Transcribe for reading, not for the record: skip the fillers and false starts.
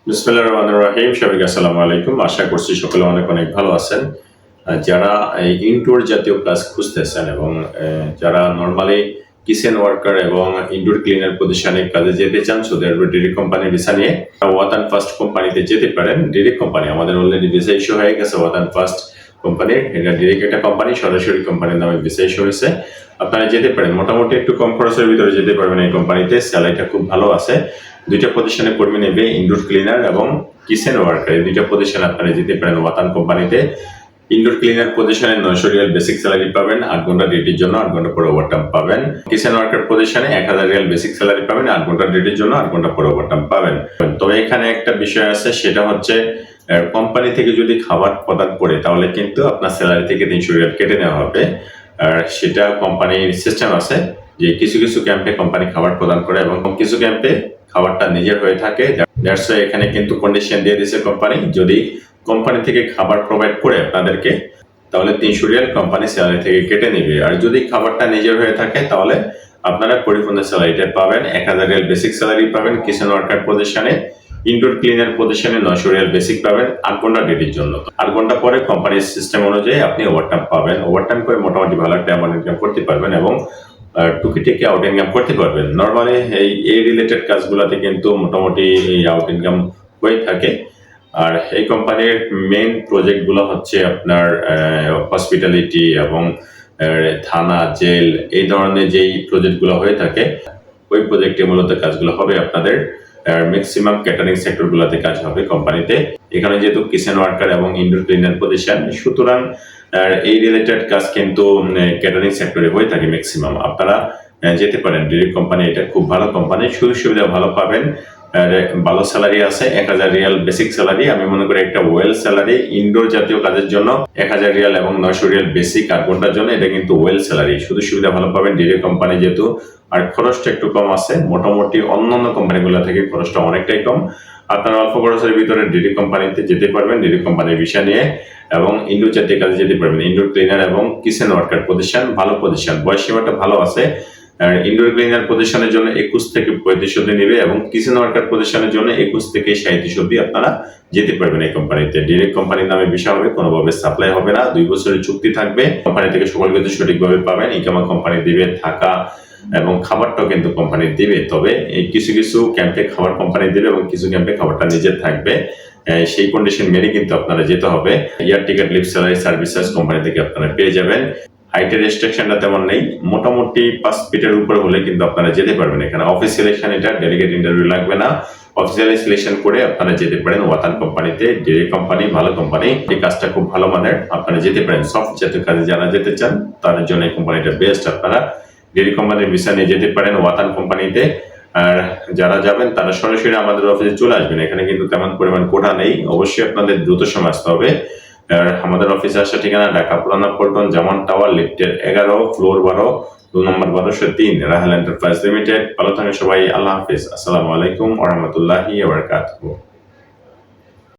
বিসমিল্লাহির রহমানির রহিম। সবাইকে আসসালামু আলাইকুম। আশা করছি সকলে অনেক অনেক ভালো আছেন। যারা এই ইনডোর জাতীয় কাজ খুঁজতেছেন এবং যারা নরমালি কিচেন ওয়ার্কার এবং ইনডোর ক্লিনার পজিশনে কাজে যেতে চান, সৌদি আরবের ডিরেক্ট কোম্পানি ভিসা নিয়ে ওয়াতান ফার্স্ট কোম্পানিতে যেতে পারেন। ডিরেক্ট কোম্পানি আমাদের অলরেডি ভিসা ইস্যু হয়ে গেছে ওয়াতান ফার্স্ট কোম্পানির। এটা ডিরেক্ট একটা কোম্পানি, সরাসরি কোম্পানির নামে ভিসা ইস্যু হয়েছে। আপনারা যেতে পারেন, মোটামুটি একটু কম খরচের ভিতরে যেতে পারবেন এই কোম্পানিতে। স্যালারিটা খুব ভালো আছে। দুইটা পজিশনে কর্মী নেবে, ইনডোর ক্লিনার এবং কিচেন ওয়ার্কার। এই দুইটা পজিশনে আপনারা যেতে পারেন ওয়াতান কোম্পানিতে। ইনডোর ক্লিনার পজিশনে 900 রিয়াল বেসিক স্যালারি পাবেন, 8 ঘন্টা ডিউটির জন্য 8 ঘন্টা পরে ওভারটাইম পাবেন। কিচেন ওয়ার্কার পজিশনে 1000 রিয়াল বেসিক স্যালারি পাবেন, 8 ঘন্টা ডিউটির জন্য 8 ঘন্টা পরে ওভারটাইম পাবেন। তবে এখানে একটা বিষয় আছে, সেটা হচ্ছে কোম্পানি থেকে যদি খাবার প্রদান করে তাহলে কিন্তু আপনার স্যালারি থেকে 300 রিয়াল কেটে নেওয়া হবে। আর সেটা কোম্পানির সিস্টেম আছে যে কিছু কিছু ক্যাম্পে কোম্পানি খাবার প্রদান করে এবং কিছু ক্যাম্পে খাবারটা নিজের হয়ে থাকে। দ্যাটস ওয়াই এখানে কিন্তু কন্ডিশন দিয়ে দিয়েছে কোম্পানি, যদি কোম্পানি থেকে খাবার প্রোভাইড করে আপনাদেরকে তাহলে 300 রিয়াল কোম্পানি স্যালারি থেকে কেটে নেবে। আর যদি খাবারটা নিজের হয়ে থাকে তাহলে আপনারা পরিপূর্ণ স্যালারিটা পাবেন। 1000 রিয়াল বেসিক স্যালারি পাবেন কিচেন ওয়ার্কার পজিশনে। ইনডোর ক্লিনার পজিশনে 900 রিয়াল বেসিক পাবেন 8 ঘন্টা ডিউটির জন্য। 8 ঘন্টা পরে কোম্পানির সিস্টেম অনুযায়ী আপনি ওভারটাইম পাবেন। ওভারটাইম করে মোটামুটি ভালো একটা অ্যামাউন্ট ইনকাম করতে পারবেন এবং টুকিটাকি আউট ইনকাম করতে পারবেন। নর্মালি এই রিলেটেড কাজগুলোতে কিন্তু মোটামুটি এই আউট ইনকাম হয়ে থাকে। আর এই কোম্পানির মেইন প্রজেক্টগুলো হচ্ছে আপনার হসপিটালিটি এবং থানা, জেল, এই ধরনের যেই প্রজেক্টগুলো হয়ে থাকে ওই প্রজেক্টে মূলত কাজগুলো হবে আপনাদের। ম্যাক্সিমাম ক্যাটারিং সেক্টরগুলোতে কাজ হবে কোম্পানিতে। এখানে যেহেতু কিচেন ওয়ার্কার এবং ইনডোর ক্লিনার পজিশন, সুতরাং এই রিলেটেড কাজ কিন্তু ক্যাটারিং সেক্টরে হয়ে থাকে ম্যাক্সিমাম। আপনারা যেতে পারেন ডিরেক্ট কোম্পানি, এটা খুব ভালো কোম্পানি, সুযোগ সুবিধা ভালো পাবেন। ভালো স্যালারি আছে, 1000 রিয়াল বেসিক স্যালারি। আমি মনে করি একটা ওয়েল স্যালারি ইনডোর জাতীয় কাজের জন্য 1000 রিয়াল এবং 900 রিয়াল বেসিক 8 ঘন্টার জন্য, এটা কিন্তু ওয়েল স্যালারি। সুযোগ সুবিধা ভালো পাবেন ডিরেক্ট কোম্পানি যেহেতু। আর খরচটা একটু কম আছে, মোটামুটি অন্যান্য কোম্পানিগুলো থেকে খরচটা অনেকটাই কম। আপনারা অল্প খরচের ভিতরে ডিরেক্ট কোম্পানিতে যেতে পারবেন ডিরেক্ট কোম্পানির ভিসা নিয়ে এবং ইনডোর জাতীয় কাজে যেতে পারবেন। ইনডোর ক্লিনার এবং কিচেন ওয়ার্কার পজিশন ভালো পজিশন, বয়স সীমাটা ভালো আছে। ইনডোর ক্লিনার পজিশনের জন্য 21 থেকে 35 অব্দি নেবে এবং কিচেন ওয়ার্কার পজিশনের জন্য 21 থেকে 37 অব্দি আপনারা যেতে পারবেন এই কোম্পানিতে। ডিরেক্ট কোম্পানির নামে ভিসা হবে, কোনোভাবে সাপ্লাই হবে না, 2 বছরের চুক্তি থাকবে। কোম্পানি থেকে সকল কিছু সঠিকভাবে পাবেন। ইকামা কোম্পানি দিবে, থাকা এবং খাবারটাও কিন্তু কোম্পানি দিবে। তবে এই কিছু কিছু ক্যাম্পে খাবার কোম্পানি দিবে এবং কিছু ক্যাম্পে খাবারটা নিজের থাকবে। সেই কন্ডিশন মেনে কিন্তু আপনারা যেতে হবে। Air ticket, leave salary, services company থেকে আপনারা পেয়ে যাবেন। হাইটের রেস্ট্রিকশনটা তেমন নেই, মোটামুটি 5 ফিটের উপরে হলে কিন্তু আপনারা যেতে পারবেন। এখানে অফিস সিলেকশন, এটা ডেলিগেট ইন্টারভিউ লাগবে না। অফিসিয়ালি সিলেকশন করে আপনারা যেতে পারেন ওয়াতান কোম্পানিতে। ডিরেক্ট কোম্পানি, ভালো কোম্পানি, এই কাজটা খুব ভালো মানের, আপনারা যেতে পারেন। সফট জাতীয় কাজে যারা যেতে চান তাদের জন্য এই কোম্পানিটা বেস্ট। আপনারা ডিরেক্ট কোম্পানির ভিসা নিয়ে যেতে পারেন ওয়াতান কোম্পানিতে। আর যারা যাবেন তারা সরাসরি আমাদের অফিসে চলে আসবেন। এখানে কিন্তু তেমন পরিমাণ কোটা নেই, অবশ্যই আপনাদের দ্রুত সময় আসতে হবে। আর আমাদের অফিসে আসার ঠিকানা ঢাকা পুরানা পল্টন, জামান টাওয়ার, লিফটের 11, ফ্লোর 12, 2 নম্বর 1203, রাহেল এন্টারপ্রাইজ লিমিটেড। ভালো থাকেন সবাই, আল্লাহ হাফিজ। আসসালামু আলাইকুম ওয়া রাহমাতুল্লাহি ওয়া বারাকাতুহু।